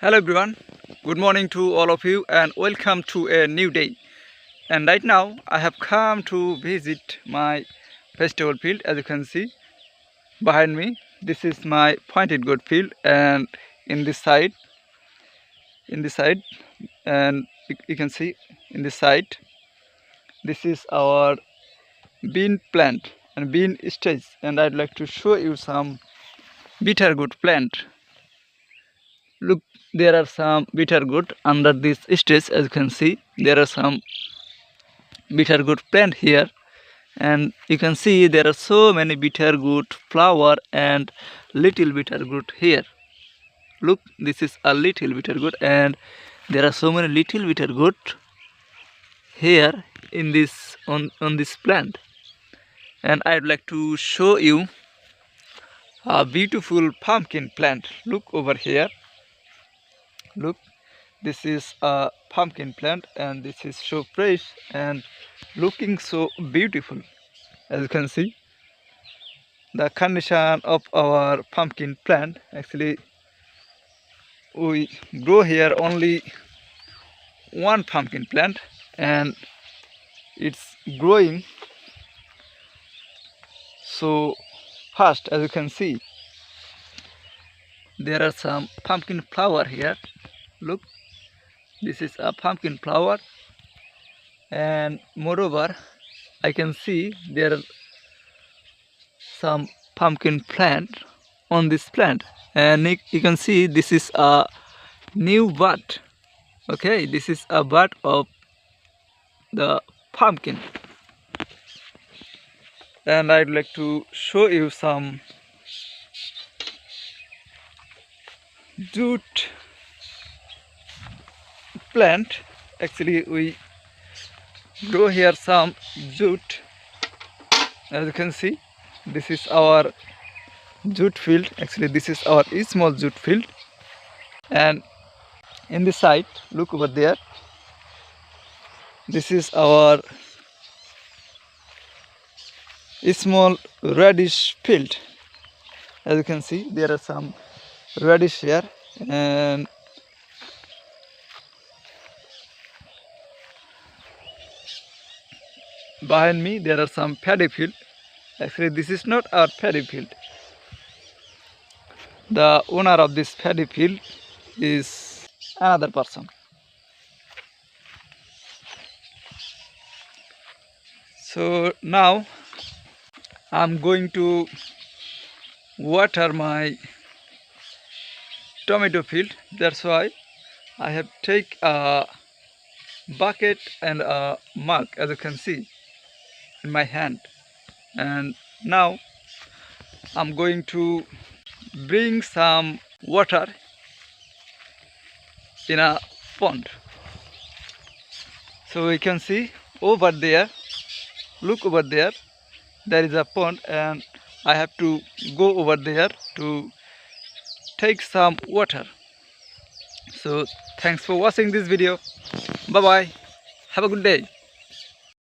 Hello everyone, good morning to all of you and welcome to a new day. And right now I have come to visit my vegetable field. As you can see behind me, this is my pointed gourd field, and in this side and you can see in this side, this is our bean plant and bean stage, and I'd like to show you some bitter gourd plant. Look, there are some bitter gourd under this stage. As you can see, there are some bitter gourd plant here, and you can see there are so many bitter gourd flower and little bitter gourd here. Look, this is a little bitter gourd, and there are so many little bitter gourd here in this on this plant. And I'd like to show you a beautiful pumpkin plant. Look over here. Look, this is a pumpkin plant, and this is so fresh and looking so beautiful. As you can see, the condition of our pumpkin plant, actually we grow here only one pumpkin plant, and it's growing so fast. As you can see, there are some pumpkin flower here. Look, this is a pumpkin flower, and moreover I can see there are some pumpkin plant on this plant, and you can see this is a new bud. Okay, this is a bud of the pumpkin, and I'd like to show you some jute plant. Actually we grow here some jute. As you can see, this is our jute field. Actually this is our small jute field, and in the side, look over there, this is our small radish field. As you can see, there are some radish here, and behind me there are some paddy field. Actually this is not our paddy field. The owner of this paddy field is another person. So now I'm going to water my tomato field. That's why I have take a bucket and a mug, as you can see in my hand, and now I'm going to bring some water in a pond. So you can see over there, look over there, there is a pond, and I have to go over there to take some water. So thanks for watching this video. Bye bye, have a good day.